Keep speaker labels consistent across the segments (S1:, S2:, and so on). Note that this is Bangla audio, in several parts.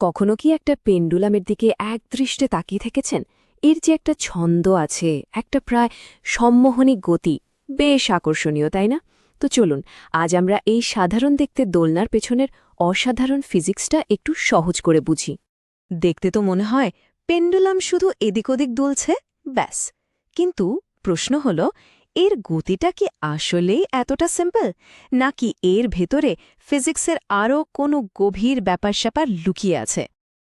S1: কখনো কি একটা পেন্ডুলামের দিকে একদৃষ্টে তাকিয়ে থেকেছেন? এর যে একটা ছন্দ আছে, একটা প্রায় সম্মোহনী গতি, বেশ আকর্ষণীয়, তাই না? তো চলুন, আজ আমরা এই সাধারণ দেখতে দোলনার পেছনের অসাধারণ ফিজিক্সটা একটু সহজ করে বুঝি।
S2: দেখতে তো মনে হয় পেন্ডুলাম শুধু এদিক ওদিক দুলছে, ব্যাস। কিন্তু প্রশ্ন হল, এর গতিটা কি আসলেই এতটা সিম্পল, নাকি এর ভেতরে ফিজিক্সের আরও কোনো গভীর ব্যাপার-স্যাপার লুকিয়ে আছে?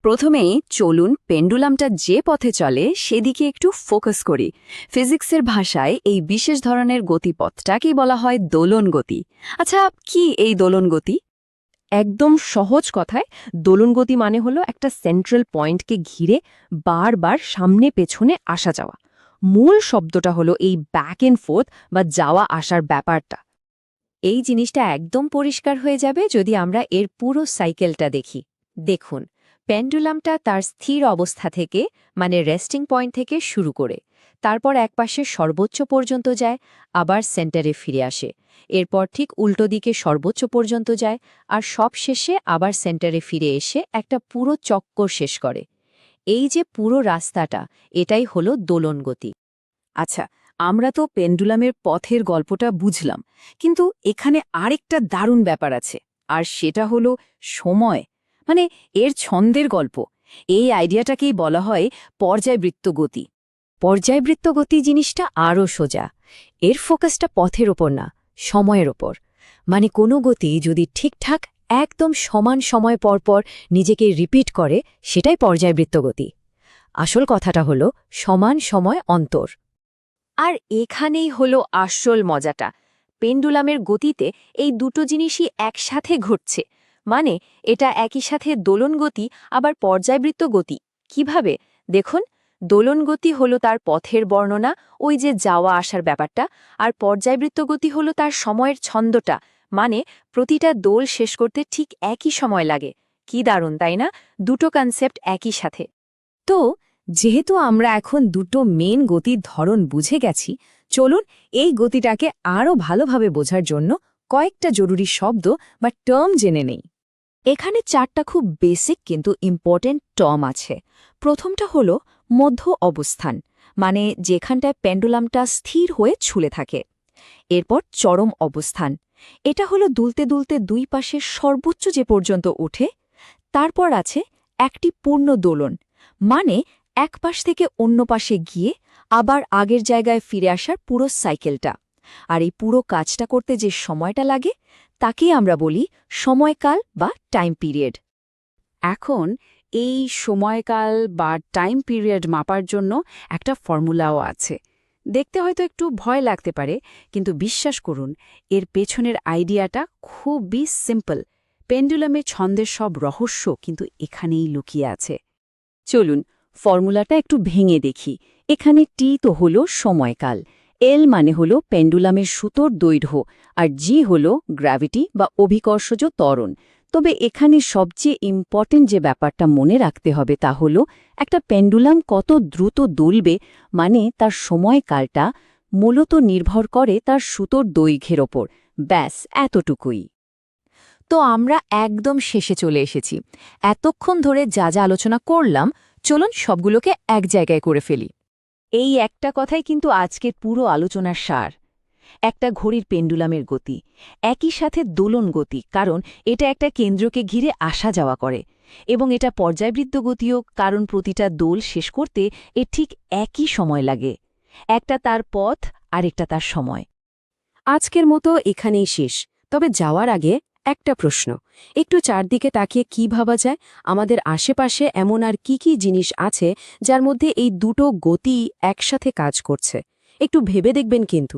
S1: প্রথমেই চলুন পেন্ডুলামটা যে পথে চলে সেদিকে একটু ফোকাস করি। ফিজিক্সের ভাষায় এই বিশেষ ধরনের গতিপথটাকেই বলা হয় দোলন গতি। আচ্ছা, কি এই দোলন গতি?
S2: একদম সহজ কথায় দোলন গতি মানে হলো একটা সেন্ট্রাল পয়েন্টকে ঘিরে বারবার সামনে পেছনে আসা যাওয়া। মূল শব্দটা হলো এই ব্যাক অ্যান্ড ফোর্থ বা যাওয়া আসার ব্যাপারটা।
S1: এই জিনিসটা একদম পরিষ্কার হয়ে যাবে যদি আমরা এর পুরো সাইকেলটা দেখি। দেখুন, পেন্ডুলামটা তার স্থির অবস্থা থেকে, মানে রেস্টিং পয়েন্ট থেকে শুরু করে, তারপর একপাশে সর্বোচ্চ পর্যন্ত যায়, আবার সেন্টারে ফিরে আসে, এরপর ঠিক উল্টো দিকে সর্বোচ্চ পর্যন্ত যায়, আর সব শেষে আবার সেন্টারে ফিরে এসে একটা পুরো চক্কর শেষ করে। এই যে পুরো রাস্তাটা, এটাই হলো দোলন গতি।
S2: আচ্ছা, আমরা তো পেন্ডুলামের পথের গল্পটা বুঝলাম, কিন্তু এখানে আরেকটা দারুণ ব্যাপার আছে, আর সেটা হলো সময়, মানে এর ছন্দের গল্প। এই আইডিয়াটাকেই বলা হয় পর্যায়বৃত্ত গতি।
S1: পর্যায়বৃত্ত গতি জিনিসটা আরও সোজা। এর ফোকাসটা পথের ওপর না, সময়ের ওপর। মানে কোনো গতি যদি ঠিকঠাক একদম সমান সময় পরপর নিজেকে রিপিট করে, সেটাই পর্যায়বৃত্ত গতি। আসল কথাটা হলো সমান সময় অন্তর।
S2: আর এখানেই হলো আসল মজাটা। পেন্ডুলামের গতিতে এই দুটো জিনিসই একসাথে ঘটছে। মানে এটা একই সাথে দোলন গতি আবার পর্যায়বৃত্ত গতি। কিভাবে? দেখুন, দোলন গতি হলো তার পথের বর্ণনা, ওই যে যাওয়া আসার ব্যাপারটা, আর পর্যায়বৃত্ত গতি হলো তার সময়ের ছন্দটা, মানে প্রতিটা দোল শেষ করতে ঠিক একই সময় লাগে। কি দারুণ, তাই না? দুটো কনসেপ্ট একই সাথে।
S1: তো যেহেতু আমরা এখন দুটো মেন গতির ধরন বুঝে গেছি, চলুন এই গতিটাকে আরও ভালোভাবে বোঝার জন্য কয়েকটা জরুরি শব্দ বা টার্ম জেনে নেই। এখানে চারটা খুব বেসিক কিন্তু ইম্পর্টেন্ট টার্ম আছে। প্রথমটা হলো মধ্য অবস্থান, মানে যেখানটায় পেন্ডুলামটা স্থির হয়ে ঝুলে থাকে। এরপর চরম অবস্থান, এটা হলো দুলতে দুলতে দুই পাশের সর্বোচ্চ যে পর্যন্ত ওঠে। তারপর আছে একটি পূর্ণ দোলন, মানে এক পাশ থেকে অন্য পাশে গিয়ে আবার আগের জায়গায় ফিরে আসার পুরো সাইকেলটা। আর এই পুরো কাজটা করতে যে সময়টা লাগে, তাকেই আমরা বলি সময়কাল বা টাইম পিরিয়ড।
S2: এখন এই সময়কাল বা টাইম পিরিয়ড মাপার জন্য একটা ফর্মুলাও আছে। দেখতে হয়তো একটু ভয় লাগতে পারে, কিন্তু বিশ্বাস করুন, এর পেছনের আইডিয়াটা খুবই সিম্পল। পেন্ডুলামের ছন্দের সব রহস্য কিন্তু এখানেই লুকিয়ে আছে। চলুন ফর্মুলাটা একটু ভেঙে দেখি। এখানে টি তো হলো সময়কাল, এল মানে হলো পেন্ডুলামের সুতোর দৈর্ঘ্য, আর জি হলো গ্র্যাভিটি বা অভিকর্ষজ ত্বরণ। তবে এখানে সবচেয়ে ইম্পর্টেন্ট যে ব্যাপারটা মনে রাখতে হবে তা হলো, একটা পেন্ডুলাম কত দ্রুত দুলবে, মানে তার সময়কালটা মূলত নির্ভর করে তার সুতোর দৈর্ঘ্যের ওপর। ব্যাস এতটুকুই।
S1: তো আমরা একদম শেষে চলে এসেছি। এতক্ষণ ধরে যা যা আলোচনা করলাম, চলুন সবগুলোকে এক জায়গায় করে ফেলি।
S2: এই একটা কথাই কিন্তু আজকের পুরো আলোচনার সার। একটা ঘড়ির পেন্ডুলামের গতি, একই সাথে দোলন গতি, কারণ এটা একটা কেন্দ্রকে ঘিরে আসা যাওয়া করে, এবং এটা পর্যায়বৃত্ত গতিও, কারণ প্রতিটা দোল শেষ করতে এর ঠিক একই সময় লাগে। একটা তার পথ, আরেকটা তার সময়।
S1: আজকের মতো এখানেই শেষ। তবে যাওয়ার আগে একটা প্রশ্ন, একটু চারদিকে তাকিয়ে কি ভাবা যায়? আমাদের আশেপাশে এমন আর কি কি জিনিস আছে যার মধ্যে এই দুটো গতি একসাথে কাজ করছে? একটু ভেবে দেখবেন কিন্তু।